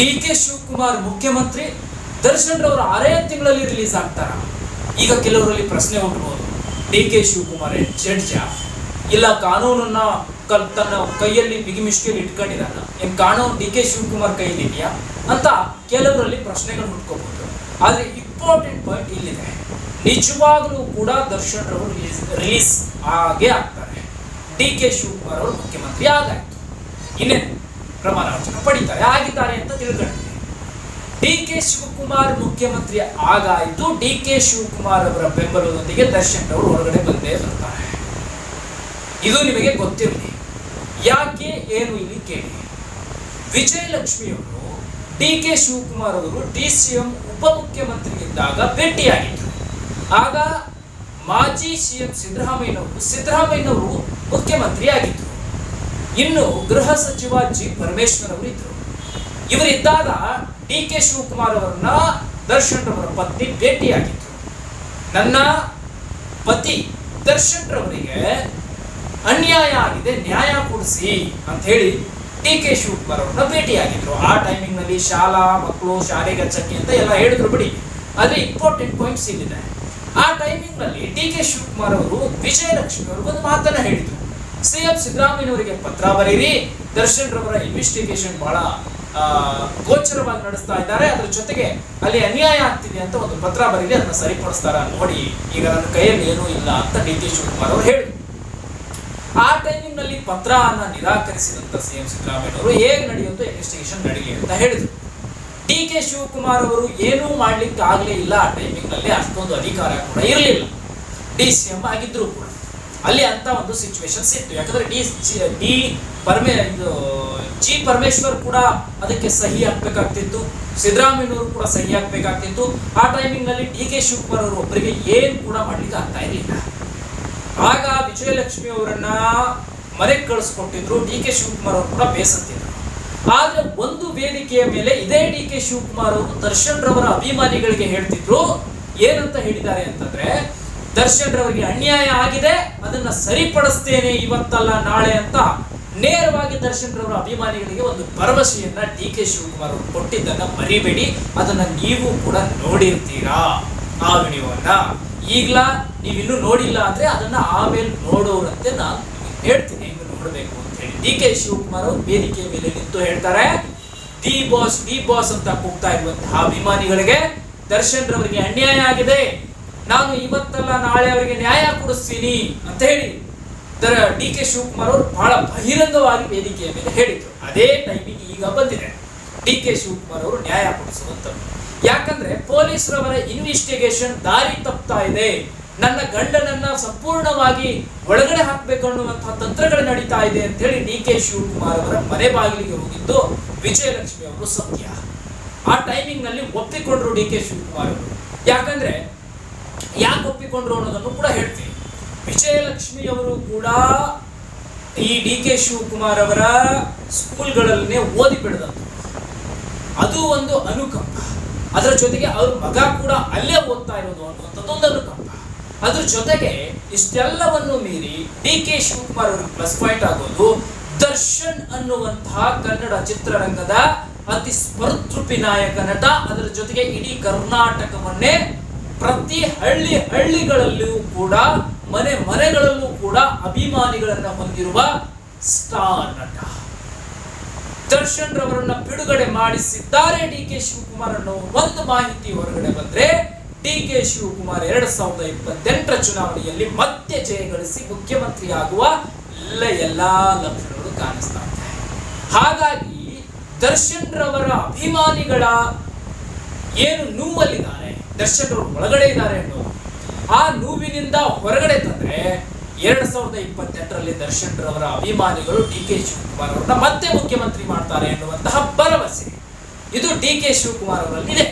D K Shivakumar ಮುಖ್ಯಮಂತ್ರಿ, ದರ್ಶನ್ ರವರ 6 ತಿಂಗಳಲ್ಲಿ ರಿಲೀಸ್ ಆಗ್ತಾರ? ಈಗ ಕೆಲವರಲ್ಲಿ ಪ್ರಶ್ನೆ ಹುಟ್ಟಬಹುದು, ಡಿ ಕೆ ಶಿವಕುಮಾರ್ ಜಡ್ಜ ಇಲ್ಲ ಕಾನೂನನ್ನ ತನ್ನ ಕೈಯಲ್ಲಿ ಬಿಗಿಮಿಷ್ಟಿಯಲ್ಲಿ ಇಟ್ಕೊಂಡಿರಲ್ಲ, ಏನ್ ಕಾನೂನು ಡಿ ಕೆ ಶಿವಕುಮಾರ್ ಕೈಯಲ್ಲಿ ಇದೆಯಾ ಅಂತ ಕೆಲವರಲ್ಲಿ ಪ್ರಶ್ನೆಗಳು ಹುಟ್ಕೋಬಹುದು. ಆದ್ರೆ ಇಂಪಾರ್ಟೆಂಟ್ ಪಾಯಿಂಟ್ ಇಲ್ಲಿದೆ, ನಿಜವಾಗ್ಲೂ ಕೂಡ ದರ್ಶನ್ ರವರು ರಿಲೀಸ್ ಆಗೇ ಆಗ್ತಾರೆ. ಡಿ ಕೆ ಶಿವಕುಮಾರ್ ಅವರು ಮುಖ್ಯಮಂತ್ರಿ ಆಗಾಯ್ತು, ಇನ್ನೇನು ಪ್ರಮಾಣ ವಚನ ಪಡಿತಾರೆ, ಆಗಿದ್ದಾರೆ ಅಂತ ತಿಳ್ಕೊಂಡಿದೆ. ಡಿ ಕೆ ಶಿವಕುಮಾರ್ ಮುಖ್ಯಮಂತ್ರಿ ಆಗಾಯ್ತು, ಡಿ ಕೆ ಶಿವಕುಮಾರ್ ಅವರ ಬೆಂಬಲದೊಂದಿಗೆ ದರ್ಶನ್ ಅವರು ಹೊರಗಡೆ ಬಂದೇ ಬರ್ತಾರೆ. ಇದು ನಿಮಗೆ ಗೊತ್ತಿರಲಿ. ಯಾಕೆ ಏನು ಇಲ್ಲಿ ಕೇಳಿ. ವಿಜಯಲಕ್ಷ್ಮಿ ಅವರು ಡಿ ಕೆ ಶಿವಕುಮಾರ್ ಅವರು DCM ಉಪಮುಖ್ಯಮಂತ್ರಿ ಇದ್ದಾಗ ಭೇಟಿಯಾಗಿದ್ದರು. ಆಗ ಮಾಜಿ CM ಸಿದ್ದರಾಮಯ್ಯನವರು ಮುಖ್ಯಮಂತ್ರಿ ಆಗಿದ್ದರು. ಇನ್ನು ಗೃಹ ಸಚಿವ ಜಿ ಪರಮೇಶ್ವರ್ ಅವರು ಇದ್ದರು. ಇವರಿದ್ದಾಗ ಡಿ ಕೆ ಶಿವಕುಮಾರ್ ಅವರನ್ನ ದರ್ಶನ್ ರವರ ಪತ್ನಿ ಭೇಟಿಯಾಗಿದ್ರು. ನನ್ನ ಪತಿ ದರ್ಶನ್ ರವರಿಗೆ ಅನ್ಯಾಯ ಆಗಿದೆ, ನ್ಯಾಯ ಕೊಡಿಸಿ ಅಂತ ಹೇಳಿ ಡಿ ಕೆ ಶಿವಕುಮಾರ್ ಅವರನ್ನ ಭೇಟಿಯಾಗಿದ್ರು. ಆ ಟೈಮಿಂಗ್ ನಲ್ಲಿ ಶಾಲಾ ಮಕ್ಕಳು ಶಾಲೆಗೆ ಹಚ್ಚಕ್ಕೆ ಅಂತ ಎಲ್ಲ ಹೇಳಿದ್ರು ಬಿಡಿ. ಆದ್ರೆ ಇಂಪಾರ್ಟೆಂಟ್ ಪಾಯಿಂಟ್ಸ್ ಇಲ್ಲಿದೆ. ಆ ಟೈಮಿಂಗ್ ನಲ್ಲಿ ಡಿ ಕೆ ಶಿವಕುಮಾರ್ ಅವರು ವಿಜಯಲಕ್ಷ್ಮಿ ಅವರು ಒಂದು ಮಾತನ್ನ ಹೇಳಿದ್ರು, CM ಸಿದ್ದರಾಮಯ್ಯನವರಿಗೆ ಪತ್ರ ಬರೀರಿ, ದರ್ಶನ್ ರವರ ಇನ್ವೆಸ್ಟಿಗೇಷನ್ ಬಹಳ ಗೋಚರವಾಗಿ ನಡೆಸ್ತಾ ಇದ್ದಾರೆ, ಅದ್ರ ಜೊತೆಗೆ ಅಲ್ಲಿ ಅನ್ಯಾಯ ಆಗ್ತಿದೆ ಅಂತ ಒಂದು ಪತ್ರ ಬರೀರಿ, ಅದನ್ನ ಸರಿಪಡಿಸ್ತಾರ ನೋಡಿ, ಈಗ ನನ್ನ ಕೈಯಲ್ಲಿ ಏನೂ ಇಲ್ಲ ಅಂತ ಡಿ ಕೆ ಶಿವಕುಮಾರ್ ಅವರು ಹೇಳಿದ್ರು. ಆ ಟೈಮಿಂಗ್ ನಲ್ಲಿ ಪತ್ರವನ್ನ ನಿರಾಕರಿಸಿದಂತ CM ಸಿದ್ದರಾಮಯ್ಯನವರು ಹೇಗೆ ನಡೆಯುತ್ತೋ ಇನ್ವೆಸ್ಟಿಗೇಷನ್ ನಡೀಲಿ ಅಂತ ಹೇಳಿದ್ರು. ಡಿ ಕೆ ಶಿವಕುಮಾರ್ ಅವರು ಏನೂ ಮಾಡ್ಲಿಕ್ಕೆ ಆಗ್ಲೇ ಇಲ್ಲ. ಆ ಟೈಮಿಂಗ್ ನಲ್ಲಿ ಅಷ್ಟೊಂದು ಅಧಿಕಾರ ಕೂಡ ಇರಲಿಲ್ಲ, DCM ಆಗಿದ್ರು ಕೂಡ ಅಲ್ಲಿ ಅಂತ ಒಂದು ಸಿಚುವೇಶನ್ಸ್ ಇತ್ತು. ಯಾಕಂದ್ರೆ ಜಿ ಪರಮೇಶ್ವರ್ ಕೂಡ ಅದಕ್ಕೆ ಸಹಿ ಹಾಕ್ಬೇಕಾಗ್ತಿತ್ತು, ಸಿದ್ದರಾಮಯ್ಯನವರು ಕೂಡ ಸಹಿ ಹಾಕ್ಬೇಕಾಗ್ತಿತ್ತು. ಆ ಟೈಮಿಂಗ್ ನಲ್ಲಿ ಡಿ ಕೆ ಶಿವಕುಮಾರ್ ಅವರು ಒಬ್ಬರಿಗೆ ಏನು ಕೂಡ ಮಾಡ್ಲಿಕ್ಕೆ ಆಗ್ತಾ ಇರಲಿಲ್ಲ. ಆಗ ವಿಜಯಲಕ್ಷ್ಮಿ ಅವರನ್ನ ಮನೆಗೆ ಕಳಿಸ್ಕೊಟ್ಟಿದ್ರು, ಡಿ ಕೆ ಶಿವಕುಮಾರ್ ಅವರು ಕೂಡ ಬೇಸತ್ತಿದ್ರು. ಆದ್ರೆ ಒಂದು ವೇದಿಕೆಯ ಮೇಲೆ ಇದೇ ಡಿ ಕೆ ಶಿವಕುಮಾರ್ ಅವರು ದರ್ಶನ್ ರವರ ಅಭಿಮಾನಿಗಳಿಗೆ ಹೇಳ್ತಿದ್ರು. ಏನಂತ ಹೇಳಿದ್ದಾರೆ ಅಂತಂದ್ರೆ, ದರ್ಶನ್ ರವರಿಗೆ ಅನ್ಯಾಯ ಆಗಿದೆ, ಅದನ್ನ ಸರಿಪಡಿಸ್ತೇನೆ ಇವತ್ತಲ್ಲ ನಾಳೆ ಅಂತ ನೇರವಾಗಿ ದರ್ಶನ್ ರವರ ಅಭಿಮಾನಿಗಳಿಗೆ ಒಂದು ಭರವಸೆಯನ್ನ ಡಿ ಕೆ ಶಿವಕುಮಾರ್ ಅವರು ಕೊಟ್ಟಿದ್ದನ್ನ ಮರಿಬೇಡಿ. ಅದನ್ನ ನೀವು ಕೂಡ ನೋಡಿರ್ತೀರಾ ಆ ವಿಡಿಯೋವನ್ನ. ಈಗ್ಲಾ ನೀವಿನ್ನೂ ನೋಡಿಲ್ಲ ಅಂದ್ರೆ ಅದನ್ನ ಆಮೇಲೆ ನೋಡೋರಂತೆ ನಾನು ಹೇಳ್ತೀನಿ, ಹೆಂಗ್ ನೋಡ್ಬೇಕು ಅಂತ ಹೇಳಿ. ಡಿ ಕೆ ಶಿವಕುಮಾರ್ ಅವರು ವೇದಿಕೆಯ ಮೇಲೆ ನಿಂತು ಹೇಳ್ತಾರೆ, ಡಿ ಬಾಸ್ ಅಂತ ಕೂಗ್ತಾ ಇರುವಂತಹ ಅಭಿಮಾನಿಗಳಿಗೆ ದರ್ಶನ್ ರವರಿಗೆ ಅನ್ಯಾಯ ಆಗಿದೆ, ನಾನು ಇವತ್ತಲ್ಲ ನಾಳೆ ಅವರಿಗೆ ನ್ಯಾಯ ಕೊಡಿಸ್ತೀನಿ ಅಂತ ಹೇಳಿ ಡಿ ಕೆ ಶಿವಕುಮಾರ್ ಅವರು ಬಹಳ ಬಹಿರಂಗವಾಗಿ ವೇದಿಕೆಯ ಮೇಲೆ ಹೇಳಿದ್ರು. ಅದೇ ಟೈಮಿಗೆ ಈಗ ಬಂದಿದೆ ಡಿ ಕೆ ಶಿವಕುಮಾರ್ ಅವರು ನ್ಯಾಯ ಕೊಡಿಸುವಂತದ್ದು. ಯಾಕಂದ್ರೆ ಪೊಲೀಸರವರ ಇನ್ವೆಸ್ಟಿಗೇಷನ್ ದಾರಿ ತಪ್ತಾ ಇದೆ, ನನ್ನ ಗಂಡನನ್ನ ಸಂಪೂರ್ಣವಾಗಿ ಒಳಗಡೆ ಹಾಕ್ಬೇಕು ಅನ್ನುವಂತಹ ತಂತ್ರಗಳು ನಡೀತಾ ಇದೆ ಅಂತ ಹೇಳಿ ಡಿ ಕೆ ಶಿವಕುಮಾರ್ ಅವರ ಮನೆ ಬಾಗಿಲಿಗೆ ಹೋಗಿದ್ದು ವಿಜಯಲಕ್ಷ್ಮಿ ಅವರು ಸತ್ಯ. ಆ ಟೈಮಿಂಗ್ ನಲ್ಲಿ ಒಪ್ಪಿಕೊಂಡ್ರು ಡಿ ಕೆ ಶಿವಕುಮಾರ್ ಅವರು. ಯಾಕಂದ್ರೆ ಯಾಕೆ ಒಪ್ಪಿಕೊಂಡ್ರು ಅನ್ನೋದನ್ನು ಕೂಡ ಹೇಳ್ತೀನಿ. ವಿಜಯಲಕ್ಷ್ಮಿ ಅವರು ಕೂಡ ಈ ಡಿ ಕೆ ಶಿವಕುಮಾರ್ ಅವರ ಸ್ಕೂಲ್ಗಳನ್ನೇ ಓದಿ ಬೆಳೆದಂತ, ಅದು ಒಂದು ಅನುಕಂಪ. ಅದರ ಜೊತೆಗೆ ಅವ್ರ ಮಗ ಕೂಡ ಅಲ್ಲೇ ಓದ್ತಾ ಇರೋದು ಅನ್ನುವಂಥದ್ದು ಒಂದು ಅನುಕಂಪ. ಅದ್ರ ಜೊತೆಗೆ ಇಷ್ಟೆಲ್ಲವನ್ನು ಮೀರಿ ಡಿ ಕೆ ಶಿವಕುಮಾರ್ ಅವ್ರಿಗೆ ಪ್ಲಸ್ ಪಾಯಿಂಟ್ ಆಗೋದು ದರ್ಶನ್ ಅನ್ನುವಂತಹ ಕನ್ನಡ ಚಿತ್ರರಂಗದ ಅತಿ ಸ್ಪರ್ಧೃಪಿ ನಾಯಕ ನಟ. ಅದರ ಜೊತೆಗೆ ಇಡೀ ಕರ್ನಾಟಕವನ್ನೇ ಪ್ರತಿ ಹಳ್ಳಿಗಳಲ್ಲೂ ಕೂಡ ಮನೆಗಳಲ್ಲೂ ಕೂಡ ಅಭಿಮಾನಿಗಳನ್ನ ಹೊಂದಿರುವ ಸ್ಟಾರ್ ನಟ ದರ್ಶನ್ ರವರನ್ನ ಬಿಡುಗಡೆ ಮಾಡಿಸಿದ್ದಾರೆ ಡಿ ಕೆ ಶಿವಕುಮಾರ್ ಅನ್ನೋ ಒಂದು ಮಾಹಿತಿ ಹೊರಗಡೆ ಬಂದ್ರೆ, ಡಿ ಕೆ ಶಿವಕುಮಾರ್ 2028ರ ಚುನಾವಣೆಯಲ್ಲಿ ಮತ್ತೆ ಜಯಗಳಿಸಿ ಮುಖ್ಯಮಂತ್ರಿ ಆಗುವ ಎಲ್ಲಾ ಲಕ್ಷಣಗಳು ಕಾಣಿಸ್ತಾ ಇದೆ. ಹಾಗಾಗಿ ದರ್ಶನ್ ರವರ ಅಭಿಮಾನಿಗಳ ಏನು ನೋವಲ್ಲಿದ್ದಾರೆ, ದರ್ಶನ್ ಅವರು ಒಳಗಡೆ ಇದ್ದಾರೆ ಅನ್ನೋದು, ಆ ನೋವಿನಿಂದ ಹೊರಗಡೆ ತಂದ್ರೆ 2028ರಲ್ಲಿ ದರ್ಶನ್ ರವರ ಅಭಿಮಾನಿಗಳು ಡಿ ಕೆ ಶಿವಕುಮಾರ್ ಅವರನ್ನ ಮತ್ತೆ ಮುಖ್ಯಮಂತ್ರಿ ಮಾಡ್ತಾರೆ ಎನ್ನುವಂತಹ ಭರವಸೆ ಇದು ಡಿ ಕೆ ಶಿವಕುಮಾರ್ ಅವರಲ್ಲಿ ಇದೆ.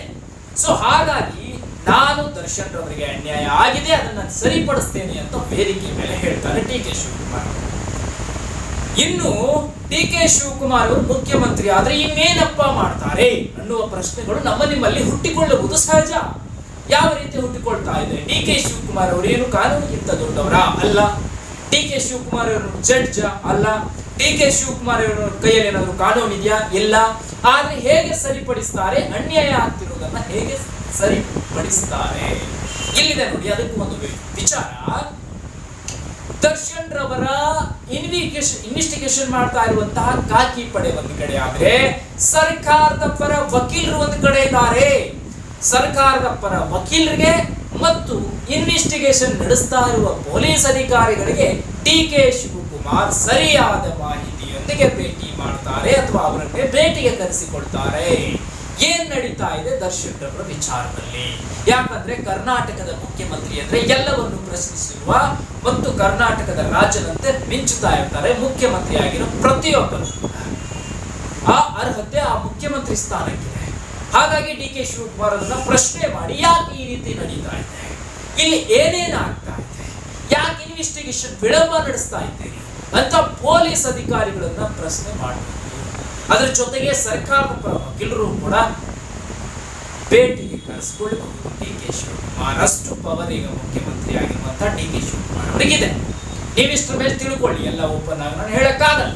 ಸೊ ಹಾಗಾಗಿ ನಾನು ದರ್ಶನ್ ರವರಿಗೆ ಅನ್ಯಾಯ ಆಗಿದೆ, ಅದನ್ನ ಸರಿಪಡಿಸ್ತೇನೆ ಅಂತ ವೇದಿಕೆ ಮೇಲೆ ಹೇಳ್ತಾರೆ ಡಿ ಕೆ ಶಿವಕುಮಾರ್ ಅವರು. ಇನ್ನು ಡಿ ಕೆ ಶಿವಕುಮಾರ್ ಅವರು ಮುಖ್ಯಮಂತ್ರಿ ಆದ್ರೆ ಇನ್ನೇನಪ್ಪ ಮಾಡ್ತಾರೆ ಅನ್ನುವ ಪ್ರಶ್ನೆಗಳು ನಿಮ್ಮಲ್ಲಿ ಹುಟ್ಟಿಕೊಳ್ಳುವುದು ಸಹಜ. ಯಾವ ರೀತಿ ಹುಟ್ಟಿಕೊಳ್ತಾ ಇದೆ? ಡಿ ಕೆ ಶಿವಕುಮಾರ್ ಅವರು ಏನು ಕಾನೂನಿಗಿಂತ ದೊಡ್ಡವರ ಅಲ್ಲ, ಡಿ ಕೆ ಶಿವಕುಮಾರ್ ಅವರು ಜಡ್ಜ್ ಅಲ್ಲ, ಡಿ ಕೆ ಶಿವಕುಮಾರ್ ಅವರ ಕೈಯಲ್ಲಿ ಏನಾದ್ರು ಕಾನೂನು ಇದೆಯಾ? ಇಲ್ಲ. ಆದ್ರೆ ಹೇಗೆ ಸರಿಪಡಿಸ್ತಾರೆ? ಅನ್ಯಾಯ ಆಗ್ತಿರೋದನ್ನ ಹೇಗೆ ಸರಿಪಡಿಸ್ತಾರೆ ಇಲ್ಲಿದೆ ನೋಡಿ. ಅದಕ್ಕೂ ಒಂದು ವಿಚಾರ. ದರ್ಶನ್ ರವರ ಇನ್ವೆಸ್ಟಿಗೇಷನ್ ಮಾಡ್ತಾ ಇರುವಂತಹ ಖಾಕಿ ಪಡೆ ಒಂದು ಕಡೆ ಆದ್ರೆ, ಸರ್ಕಾರದ ಪರ ವಕೀಲರು ಒಂದು ಕಡೆ ಇದ್ದಾರೆ. ಸರ್ಕಾರದ ಪರ ವಕೀಲರಿಗೆ ಮತ್ತು ಇನ್ವೆಸ್ಟಿಗೇಷನ್ ನಡೆಸ್ತಾ ಇರುವ ಪೊಲೀಸ್ ಅಧಿಕಾರಿಗಳಿಗೆ ಡಿ ಕೆ ಶಿವಕುಮಾರ್ ಸರಿಯಾದ ಮಾಹಿತಿಯೊಂದಿಗೆ ಭೇಟಿ ಮಾಡ್ತಾರೆ ಅಥವಾ ಅವರನ್ನೇ ಭೇಟಿಗೆ ಕರೆಸಿಕೊಳ್ತಾರೆ. ಏನ್ ನಡೀತಾ ಇದೆ ದರ್ಶನ್ ರವರ ವಿಚಾರದಲ್ಲಿ? ಯಾಕಂದ್ರೆ ಕರ್ನಾಟಕದ ಮುಖ್ಯಮಂತ್ರಿ ಅಂದ್ರೆ ಎಲ್ಲವನ್ನು ಪ್ರಶ್ನಿಸಿರುವ ಮತ್ತು ಕರ್ನಾಟಕದ ರಾಜ್ಯದಂತೆ ಮಿಂಚುತ್ತಾ ಇರ್ತಾರೆ ಮುಖ್ಯಮಂತ್ರಿ ಆಗಿರೋ ಪ್ರತಿಯೊಬ್ಬರು. ಆ ಅರ್ಹತೆ ಆ ಮುಖ್ಯಮಂತ್ರಿ ಸ್ಥಾನಕ್ಕಿದೆ. ಹಾಗಾಗಿ ಡಿ ಕೆ ಶಿವಕುಮಾರ್ ಅದನ್ನ ಪ್ರಶ್ನೆ ಮಾಡಿ ಯಾಕೆ ಈ ರೀತಿ ನಡೀತಾ ಇದೆ, ಇಲ್ಲಿ ಏನೇನು ಆಗ್ತಾ ಇದೆ, ಯಾಕೆ ಇನ್ವೆಸ್ಟಿಗೇಷನ್ ವಿಳಂಬ ನಡೆಸ್ತಾ ಇದ್ದೀರಿ ಅಂತ ಪೊಲೀಸ್ ಅಧಿಕಾರಿಗಳನ್ನ ಪ್ರಶ್ನೆ ಮಾಡಬೇಕು. ಅದರ ಜೊತೆಗೆ ಸರ್ಕಾರದ ಪರ ವಕೀಲರು ಕೂಡ ಭೇಟಿಗೆ ಕರೆಸಿಕೊಳ್ಳಬಹುದು ಡಿ ಕೆ ಶಿವಕುಮಾರ್. ಅಷ್ಟು ಪವರ್ ಈಗ ಮುಖ್ಯಮಂತ್ರಿ ಆಗಿರುವಂತಹ ಡಿ ಕೆ ಶಿವಕುಮಾರ್ ಅವರಿಗಿದೆ. ನೀವಿಷ್ಟರ ಮೇಲೆ ತಿಳ್ಕೊಳ್ಳಿ, ಎಲ್ಲ ಓಪನ್ ಆಗಿ ನಾನು ಹೇಳಕ್ಕಾಗಲ್ಲ.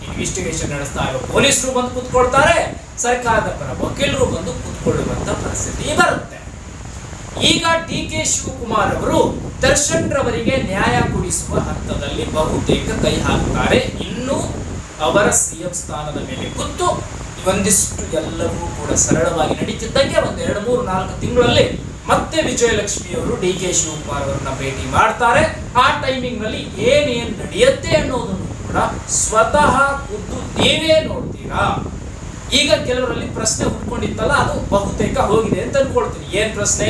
ಇನ್ವೆಸ್ಟಿಗೇಷನ್ ನಡೆಸ್ತಾ ಇರೋ ಪೊಲೀಸರು ಬಂದು ಕೂತ್ಕೊಳ್ತಾರೆ, ಸರ್ಕಾರದ ಪರ ವಕೀಲರು ಬಂದು ಕೂತ್ಕೊಳ್ಳುವಂತ ಪರಿಸ್ಥಿತಿ ಬರುತ್ತೆ. ಈಗ ಡಿ ಕೆ ಶಿವಕುಮಾರ್ ಅವರು ದರ್ಶನ್ ರವರಿಗೆ ನ್ಯಾಯ ಕೊಡಿಸುವ ಹಂತದಲ್ಲಿ ಬಹುತೇಕ ಕೈ ಹಾಕ್ತಾರೆ. ಇನ್ನು ಅವರ ಸಿಎಂ ಸ್ಥಾನದ ಮೇಲೆ ಕೂತು ಒಂದಿಷ್ಟು ಎಲ್ಲವೂ ಕೂಡ ಸರಳವಾಗಿ ನಡೀತಿದ್ದಂಗೆ ಒಂದು 2-3-4 ತಿಂಗಳಲ್ಲಿ ಮತ್ತೆ ವಿಜಯಲಕ್ಷ್ಮಿ ಅವರು ಡಿ ಕೆ ಶಿವಕುಮಾರ್ ಅವರನ್ನ ಭೇಟಿ ಮಾಡ್ತಾರೆ. ಆ ಟೈಮಿಂಗ್ ನಲ್ಲಿ ಏನೇನ್ ನಡೆಯುತ್ತೆ ಅನ್ನೋದನ್ನು ಕೂಡ ಸ್ವತಃ ಖುದ್ದು ನೀವೇ ನೋಡ್ತೀರಾ. ಈಗ ಕೆಲವರಲ್ಲಿ ಪ್ರಶ್ನೆ ಹುಟ್ಕೊಂಡಿತ್ತಲ್ಲ, ಅದು ಬಹುತೇಕ ಹೋಗಿದೆ ಅಂತ ಅನ್ಕೊಳ್ತೀನಿ. ಏನ್ ಪ್ರಶ್ನೆ?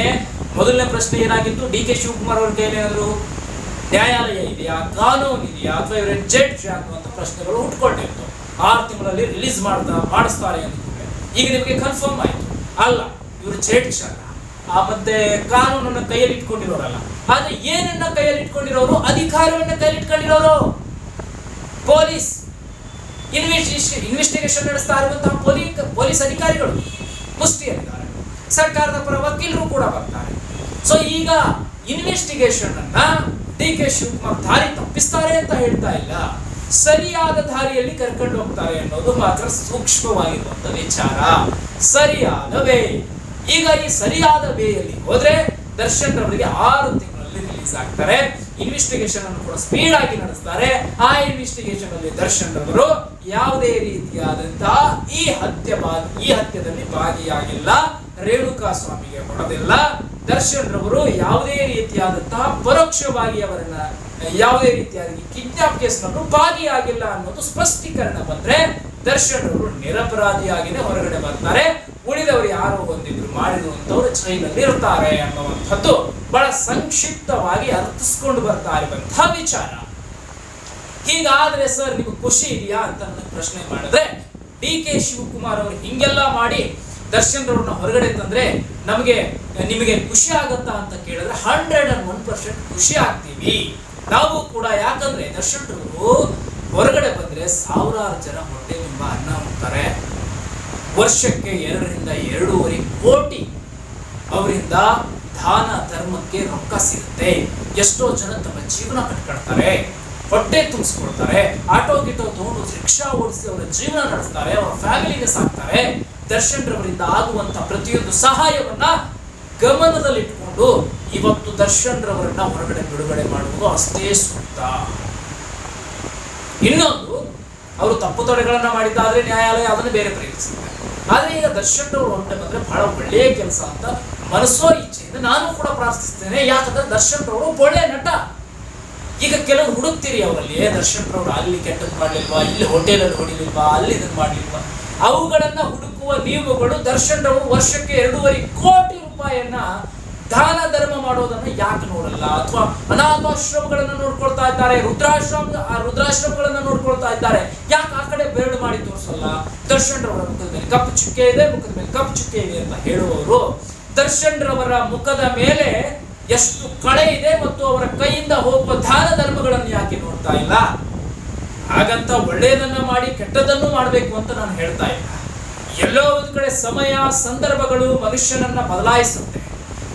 ಮೊದಲನೇ ಪ್ರಶ್ನೆ ಏನಾಗಿತ್ತು? ಡಿ ಕೆ ಶಿವಕುಮಾರ್ ಅವ್ರ ಕೈಯಲ್ಲಿ ಏನಾದ್ರು ನ್ಯಾಯಾಲಯ ಇದೆಯಾ, ಕಾನೂನು ಇದೆಯಾ, ಅಥವಾ ಇವರ ಜಡ್ಜ್ ಅನ್ನುವಂಥ ಪ್ರಶ್ನೆಗಳು ಹುಟ್ಕೊಂಡಿತ್ತು. 6 ತಿಂಗಳಲ್ಲಿ ರಿಲೀಸ್ ಮಾಡಿಸ್ತಾರೆ ಅಂತ. ಈಗ ನಿಮಗೆ ಕನ್ಫರ್ಮ್ ಆಯ್ತು, ಅಲ್ಲ ಇವರು ಜಡ್ಜ್ ಅಲ್ಲ, ಮತ್ತೆ ಕಾನೂನನ್ನ ಕೈಯಲ್ಲಿ ಇಟ್ಕೊಂಡಿರೋರಲ್ಲ. ಆದ್ರೆ ಏನನ್ನ ಕೈಯಲ್ಲಿ ಇಟ್ಕೊಂಡಿರೋರು? ಅಧಿಕಾರವನ್ನ ಕೈಯಲ್ಲಿ ಇಟ್ಕೊಂಡಿರೋರು ಪೊಲೀಸ್ ಇನ್ವೆಸ್ಟಿಗೇಷನ್ ನಡೆಸ್ತಾ ಇರುವಂತಹ ಪೊಲೀಸ್ ಅಧಿಕಾರಿಗಳು ಮುಷ್ಟಿಯಲ್ಲಿದ್ದಾರೆ. ಸರ್ಕಾರದ ಪರ ವಕೀಲರು ಕೂಡ ಬರ್ತಾರೆ. ಸೊ ಈಗ ಇನ್ವೆಸ್ಟಿಗೇಷನ್ ಅನ್ನ ಡಿ ಕೆ ಶಿವಕುಮಾರ್ ದಾರಿ ತಪ್ಪಿಸ್ತಾರೆ ಅಂತ ಹೇಳ್ತಾ ಇಲ್ಲ, ಸರಿಯಾದ ದಾರಿಯಲ್ಲಿ ಕರ್ಕೊಂಡು ಹೋಗ್ತಾರೆ ಅನ್ನೋದು ಮಾತ್ರ ಸೂಕ್ಷ್ಮವಾಗಿರುವಂತ ವಿಚಾರ. ಸರಿಯಾದ ವೇ. ಈಗ ಈ ಸರಿಯಾದ ವೇಯಲ್ಲಿ ಹೋದ್ರೆ ದರ್ಶನ್ ರವರಿಗೆ 6 ತಿಂಗಳಲ್ಲಿ ರಿಲೀಸ್ ಆಗ್ತಾರೆ. ಇನ್ವೆಸ್ಟಿಗೇಷನ್ ಅನ್ನು ಕೂಡ ಸ್ಪೀಡ್ ಆಗಿ ನಡೆಸ್ತಾರೆ. ಆ ಇನ್ವೆಸ್ಟಿಗೇಷನ್ ಅಲ್ಲಿ ದರ್ಶನ್ ರವರು ಯಾವುದೇ ರೀತಿಯಾದಂತಹ ಈ ಹತ್ಯೆದಲ್ಲಿ ಭಾಗಿಯಾಗಿಲ್ಲ, ರೇಣುಕಾ ಸ್ವಾಮಿಗೆ ಹೊಡೆದಿಲ್ಲ, ದರ್ಶನ್ ರವರು ಯಾವುದೇ ರೀತಿಯಾದಂತಹ ಪರೋಕ್ಷವಾಗಿ ಅವರನ್ನ ಯಾವುದೇ ರೀತಿಯಾದ ಕಿಡ್ನಾಪ್ ಕೇಸ್ನಲ್ಲೂ ಭಾಗಿಯಾಗಿಲ್ಲ ಅನ್ನೋದು ಸ್ಪಷ್ಟೀಕರಣ ಬಂದ್ರೆ ದರ್ಶನ್ ಅವರು ನಿರಪರಾಧಿಯಾಗಿನೇ ಹೊರಗಡೆ ಬರ್ತಾರೆ. ಉಳಿದವರು ಯಾರೋ ಒಂದಿದ್ರು ಮಾಡಿರುವಂತವ್ರು ಜೈಲಲ್ಲಿ ಇರ್ತಾರೆ ಅನ್ನುವಂಥದ್ದು ಬಹಳ ಸಂಕ್ಷಿಪ್ತವಾಗಿ ಅರ್ಥಿಸ್ಕೊಂಡು ಬರ್ತಾ ಇರುವಂತಹ ವಿಚಾರ. ಹೀಗಾದ್ರೆ ಸರ್ ನಿಮಗೆ ಖುಷಿ ಇದೆಯಾ ಅಂತ ನನ್ನ ಪ್ರಶ್ನೆ ಮಾಡಿದ್ರೆ, ಡಿ ಕೆ ಶಿವಕುಮಾರ್ ಅವರು ಹಿಂಗೆಲ್ಲ ಮಾಡಿ ದರ್ಶನ್ ರವ್ರನ್ನ ಹೊರಗಡೆ ತಂದ್ರೆ ನಿಮಗೆ ಖುಷಿ ಆಗತ್ತಾ ಅಂತ ಕೇಳಿದ್ರೆ 101% ಖುಷಿ ಆಗ್ತೀವಿ ನಾವು ಕೂಡ. ಯಾಕಂದ್ರೆ ದರ್ಶನ್ ರವರು ಹೊರಗಡೆ ಬಂದ್ರೆ ಸಾವಿರಾರು ಜನ ಹೊಟ್ಟೆ ತುಂಬ ಅನ್ನ ಉಣ್ತಾರೆ. ವರ್ಷಕ್ಕೆ 2-2.5 ಕೋಟಿ ಅವರಿಂದ ದಾನ ಧರ್ಮಕ್ಕೆ ರೊಕ್ಕ ಸಿಗುತ್ತೆ. ಎಷ್ಟೋ ಜನ ತಮ್ಮ ಜೀವನ ಕಟ್ಕೊಳ್ತಾರೆ, ಹೊಟ್ಟೆ ತುಂಬಿಸ್ಕೊಳ್ತಾರೆ, ಆಟೋ ಗಿಟೋ ತಗೊಂಡು ರಿಕ್ಷಾ ಓಡಿಸಿ ಅವರ ಜೀವನ ನಡೆಸ್ತಾರೆ, ಅವರ ಫ್ಯಾಮಿಲಿಗೆ ಸಾಕ್ತಾರೆ. ದರ್ಶನ್ ರವರಿಂದ ಆಗುವಂತ ಪ್ರತಿಯೊಂದು ಸಹಾಯವನ್ನ ಗಮನದಲ್ಲಿಟ್ಕೊಂಡು ಇವತ್ತು ದರ್ಶನ್ ರವರನ್ನ ಹೊರಗಡೆ ಬಿಡುಗಡೆ ಮಾಡುವುದು ಅಷ್ಟೇ ಸೂಕ್ತ. ಇನ್ನೊಂದು, ಅವರು ತಪ್ಪು ತಡೆಗಳನ್ನ ಮಾಡಿದ್ದಾದ್ರೆ ನ್ಯಾಯಾಲಯ ಅದನ್ನು ಬೇರೆ ಪರಿಗಣಿಸುತ್ತೆ. ಆದ್ರೆ ಈಗ ದರ್ಶನ್ ರವರು ಹೊರಟೆ ಬಂದ್ರೆ ಬಹಳ ಒಳ್ಳೆಯ ಕೆಲಸ ಅಂತ ಮನಸ್ಸೋ ಇಚ್ಛೆಯಿಂದ ನಾನು ಕೂಡ ಪ್ರಾರ್ಥಿಸ್ತೇನೆ. ಯಾಕಂದ್ರೆ ದರ್ಶನ್ ರವರು ಒಳ್ಳೆಯ ನಟ. ಈಗ ಕೆಲವರು ಹುಡುಕ್ತೀರಿ ಅವರಲ್ಲಿ, ದರ್ಶನ್ ರವರು ಅಲ್ಲಿ ಕೆಟ್ಟದ್ದು ಮಾಡ್ಲಿಲ್ವಾ, ಇಲ್ಲಿ ಹೋಟೆಲಲ್ಲಿ ಹೊಡಿಲಿಲ್ವಾ, ಅಲ್ಲಿ ಇದನ್ನು ಮಾಡ್ಲಿಲ್ವಾ, ಅವುಗಳನ್ನ ಹುಡುಕುವ ನೀವುಗಳು ದರ್ಶನ್ ರವರು ವರ್ಷಕ್ಕೆ 2.5 ಕೋಟಿ ರೂಪಾಯಿಯನ್ನ ದಾನ ಧರ್ಮ ಮಾಡೋದನ್ನ ಯಾಕೆ ನೋಡಲ್ಲ? ಅಥವಾ ಅನಾಥಾಶ್ರಮಗಳನ್ನ ನೋಡ್ಕೊಳ್ತಾ ಇದ್ದಾರೆ, ರುದ್ರಾಶ್ರಮಗಳನ್ನ ನೋಡ್ಕೊಳ್ತಾ ಇದ್ದಾರೆ, ಯಾಕೆ ಆ ಕಡೆ ಬೆರಳು ಮಾಡಿ ತೋರಿಸಲ್ಲ? ದರ್ಶನ್ ರವರ ಮುಖದ ಮೇಲೆ ಕಪ್ಪು ಚುಕ್ಕೆ ಇದೆ, ಮುಖದ ಮೇಲೆ ಕಪ್ಪು ಚುಕ್ಕೆ ಇದೆ ಅಂತ ಹೇಳುವವರು ದರ್ಶನ್ ರವರ ಮುಖದ ಮೇಲೆ ಎಷ್ಟು ಕಳೆ ಇದೆ ಮತ್ತು ಅವರ ಕೈಯಿಂದ ಹೋಗುವ ದಾನ ಧರ್ಮಗಳನ್ನು ಯಾಕೆ ನೋಡ್ತಾ ಇಲ್ಲ? ಹಾಗಂತ ಒಳ್ಳೆಯದನ್ನ ಮಾಡಿ ಕೆಟ್ಟದನ್ನು ಮಾಡಬೇಕು ಅಂತ ನಾನು ಹೇಳ್ತಾ ಇಲ್ಲ. ಎಲ್ಲೋ ಒಂದು ಕಡೆ ಸಮಯ ಸಂದರ್ಭಗಳು ಮನುಷ್ಯನನ್ನ ಬದಲಾಯಿಸುತ್ತೆ,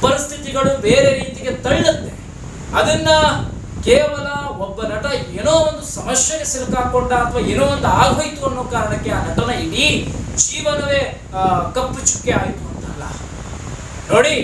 ಪರಿಸ್ಥಿತಿಗಳು ಬೇರೆ ರೀತಿಗೆ ತಳ್ಳುತ್ತೆ. ಅದನ್ನ ಕೇವಲ ಒಬ್ಬ ನಟ ಏನೋ ಒಂದು ಸಮಸ್ಯೆಗೆ ಸಿಲುಕಾಕೊಂಡ ಅಥವಾ ಏನೋ ಒಂದು ಆಗೋಯ್ತು ಅನ್ನೋ ಕಾರಣಕ್ಕೆ ಆ ನಟನ ಇಡೀ ಜೀವನವೇ ಕಪ್ಪು ಚುಕ್ಕೆ ಆಯಿತು ಅಂತಲ್ಲ. ನೋಡಿ,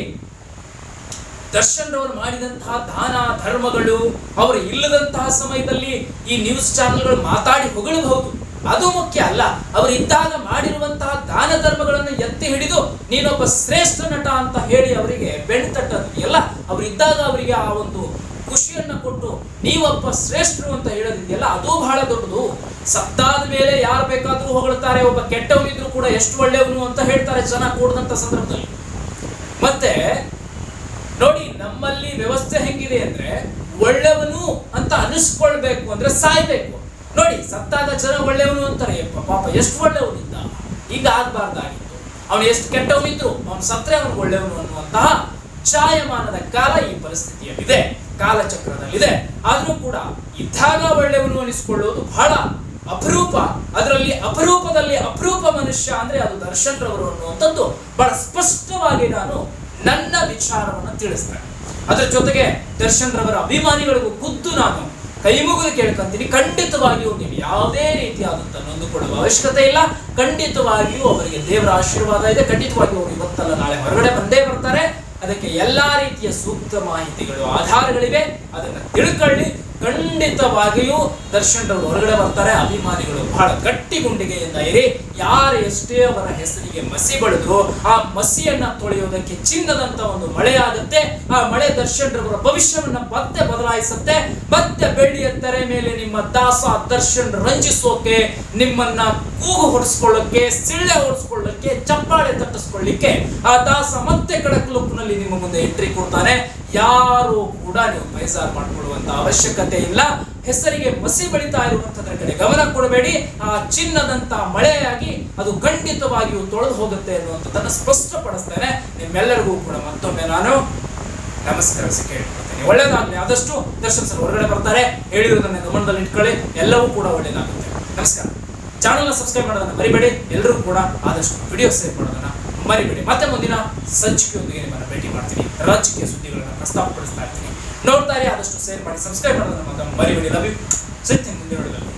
ದರ್ಶನ್ ರವರು ಮಾಡಿದಂತಹ ದಾನ ಧರ್ಮಗಳು, ಅವರು ಇಲ್ಲದಂತಹ ಸಮಯದಲ್ಲಿ ಈ ನ್ಯೂಸ್ ಚಾನೆಲ್ಗಳು ಮಾತಾಡಿ ಹೊಗಳಬಹುದು, ಅದು ಮುಖ್ಯ ಅಲ್ಲ. ಅವರಿದ್ದಾಗ ಮಾಡಿರುವಂತಹ ದಾನ ಧರ್ಮಗಳನ್ನು ಎತ್ತಿ ಹಿಡಿದು ನೀನೊಬ್ಬ ಶ್ರೇಷ್ಠ ನಟ ಅಂತ ಹೇಳಿ ಅವರಿಗೆ ಬೆಣ್ಣು ತಟ್ಟೋದಿದೆಯಲ್ಲ, ಅವರಿದ್ದಾಗ ಅವರಿಗೆ ಆ ಒಂದು ಖುಷಿಯನ್ನ ಕೊಟ್ಟು ನೀವೊಬ್ಬ ಶ್ರೇಷ್ಠರು ಅಂತ ಹೇಳೋದಿದೆಯಲ್ಲ, ಅದು ಬಹಳ ದೊಡ್ಡದು. ಸತ್ತಾದ ಮೇಲೆ ಯಾರು ಬೇಕಾದ್ರೂ ಹೊಗಳ್ತಾರೆ, ಒಬ್ಬ ಕೆಟ್ಟವನಿದ್ರು ಕೂಡ ಎಷ್ಟು ಒಳ್ಳೆಯವನು ಅಂತ ಹೇಳ್ತಾರೆ ಜನ ಕೂಡದಂತ ಸಂದರ್ಭದಲ್ಲಿ. ಮತ್ತೆ ನೋಡಿ, ನಮ್ಮಲ್ಲಿ ವ್ಯವಸ್ಥೆ ಹೆಂಗಿದೆ ಅಂದ್ರೆ ಒಳ್ಳೆಯವನು ಅಂತ ಅನಿಸ್ಕೊಳ್ಬೇಕು ಅಂದ್ರೆ ಸಾಯ್ಬೇಕು. ನೋಡಿ, ಸತ್ತಾಗ ಜನ ಒಳ್ಳೆಯವನು ಅಂತಾರೆ, ಪಾಪ ಎಷ್ಟು ಒಳ್ಳೆಯವನಿದ್ದ, ಈಗ ಆಗ್ಬಾರ್ದಾಗಿತ್ತು, ಅವನು ಎಷ್ಟು ಕೆಟ್ಟವನಿದ್ರು ಅವನು ಸತ್ರೆ ಅವನು ಒಳ್ಳೆಯವನು ಅನ್ನುವಂತಹ ಛಾಯಮಾನದ ಕಾಲ ಈ ಪರಿಸ್ಥಿತಿಯಲ್ಲಿದೆ, ಕಾಲಚಕ್ರದಲ್ಲಿದೆ. ಆದ್ರೂ ಕೂಡ ಇದ್ದಾಗ ಒಳ್ಳೆಯವನು ಅನಿಸ್ಕೊಳ್ಳೋದು ಬಹಳ ಅಪರೂಪ. ಅದರಲ್ಲಿ ಅಪರೂಪದಲ್ಲಿ ಅಪರೂಪ ಮನುಷ್ಯ ಅಂದ್ರೆ ಅದು ದರ್ಶನ್ ರವರು ಅನ್ನುವಂಥದ್ದು ಬಹಳ ಸ್ಪಷ್ಟವಾಗಿ ನಾನು ನನ್ನ ವಿಚಾರವನ್ನು ತಿಳಿಸ್ತೇನೆ. ಅದರ ಜೊತೆಗೆ ದರ್ಶನ್ ರವರ ಅಭಿಮಾನಿಗಳಿಗೂ ಖುದ್ದು ನಾನು ಕೈ ಮುಗಿದು ಕೇಳ್ಕೊಂತೀನಿ, ಖಂಡಿತವಾಗಿಯೂ ನೀವು ಯಾವುದೇ ರೀತಿಯಾದಂತಹ ನೊಂದುಕೊಳ್ಳುವ ಅವಶ್ಯಕತೆ ಇಲ್ಲ. ಖಂಡಿತವಾಗಿಯೂ ಅವರಿಗೆ ದೇವರ ಆಶೀರ್ವಾದ ಇದೆ. ಖಂಡಿತವಾಗಿಯೂ ಅವರು ಇವತ್ತಲ್ಲ ನಾಳೆ ಹೊರಗಡೆ ಬಂದೇ ಬರ್ತಾರೆ. ಅದಕ್ಕೆ ಎಲ್ಲಾ ರೀತಿಯ ಸೂಕ್ತ ಮಾಹಿತಿಗಳು, ಆಧಾರಗಳಿವೆ, ಅದನ್ನ ತಿಳ್ಕೊಳ್ಳಿ. ಖಂಡಿತವಾಗಿಯೂ ದರ್ಶನ್ ರವರು ಹೊರಗಡೆ ಬರ್ತಾರೆ. ಅಭಿಮಾನಿಗಳು ಬಹಳ ಗಟ್ಟಿ ಗುಂಡಿಗೆಯಿಂದ ಇರಿ. ಯಾರು ಎಷ್ಟೇ ಅವರ ಹೆಸರಿಗೆ ಮಸಿ ಬಳಿದ್ರು ಆ ಮಸಿಯನ್ನ ತೊಳೆಯೋದಕ್ಕೆ ಚಿನ್ನದಂತ ಒಂದು ಮಳೆ ಆಗುತ್ತೆ. ಆ ಮಳೆ ದರ್ಶನ್ ರವರ ಭವಿಷ್ಯವನ್ನ ಮತ್ತೆ ಬದಲಾಯಿಸುತ್ತೆ. ಮತ್ತೆ ಬೆಳ್ಳಿಯ ತೆರೆ ಮೇಲೆ ನಿಮ್ಮ ದಾಸ ದರ್ಶನ್ ರಂಜಿಸೋಕೆ, ನಿಮ್ಮನ್ನ ಕೂಗು ಹೊಡಿಸ್ಕೊಳ್ಳೋಕೆ, ಸಿಳ್ಳೆ ಹೊಡಿಸ್ಕೊಳ್ಳೋಕೆ, ಚಪ್ಪಾಳೆ ತಟ್ಟಿಸ್ಕೊಳ್ಳಿಕ್ಕೆ ಆ ದಾಸ ಮತ್ತೆ ಕಡಕ್ ಲುಕ್ ನಲ್ಲಿ ನಿಮ್ಮ ಮುಂದೆ ಎಂಟ್ರಿ ಕೊಡ್ತಾನೆ. ಯಾರು ಕೂಡ ನೀವು ಬೇಜಾರು ಮಾಡಿಕೊಳ್ಳುವಂತ ಅವಶ್ಯಕತೆ ಇಲ್ಲ. ಹೆಸರಿಗೆ ಮಸಿ ಬಳಿತಾ ಇರುವಂತದ್ರ ಕಡೆ ಗಮನ ಕೊಡಬೇಡಿ. ಆ ಚಿನ್ನದಂತ ಮಳೆಯಾಗಿ ಅದು ಖಂಡಿತವಾಗಿಯೂ ತೊಳೆದು ಹೋಗುತ್ತೆ ಅನ್ನುವಂಥದ್ದನ್ನು ಸ್ಪಷ್ಟಪಡಿಸ್ತೇನೆ. ನಿಮ್ಮೆಲ್ಲರಿಗೂ ಕೂಡ ಮತ್ತೊಮ್ಮೆ ನಾನು ನಮಸ್ಕರಿಸಿ ಕೇಳ್ಕೊಳ್ತೇನೆ. ಒಳ್ಳೇದಾಗ್ಲಿ. ಆದಷ್ಟು ದರ್ಶನ್ ಸರ್ ಹೊರಗಡೆ ಬರ್ತಾರೆ, ಹೇಳಿರೋದನ್ನ ಗಮನದಲ್ಲಿ ಇಟ್ಕೊಳ್ಳಿ. ಎಲ್ಲವೂ ಕೂಡ ಒಳ್ಳೇದಾಗುತ್ತೆ. ನಮಸ್ಕಾರ. ಚಾನಲ್ನ ಸಬ್ಸ್ಕ್ರೈಬ್ ಮಾಡೋದನ್ನ ಮರಿಬೇಡಿ. ಎಲ್ಲರೂ ಕೂಡ ಆದಷ್ಟು ವಿಡಿಯೋ ಸೇವ್ ಮಾಡೋದನ್ನ ಮರಿಬೇಡಿ. ಮತ್ತೆ ಮುಂದಿನ ಸಂಚಿಕೆಯೊಂದಿಗೆ ನಿಮ್ಮನ್ನು ಭೇಟಿ ಮಾಡ್ತೀನಿ. ರಾಜಕೀಯ ಸುದ್ದಿಗಳನ್ನು ಪ್ರಸ್ತಾಪಪಡಿಸ್ತಾ ಇರ್ತೀನಿ. ನೋಡ್ತಾರೆ, ಆದಷ್ಟು ಶೇರ್ ಮಾಡಿ, ಸಬ್ಸ್ಕ್ರೈಬ್ ಮಾಡೋದನ್ನ ಮರಿಬೇಡಿ. Love you. ಸಿಗ್ತೀನಿ ಮುಂದಿನ ವಿಡಿಯೋದಲ್ಲಿ.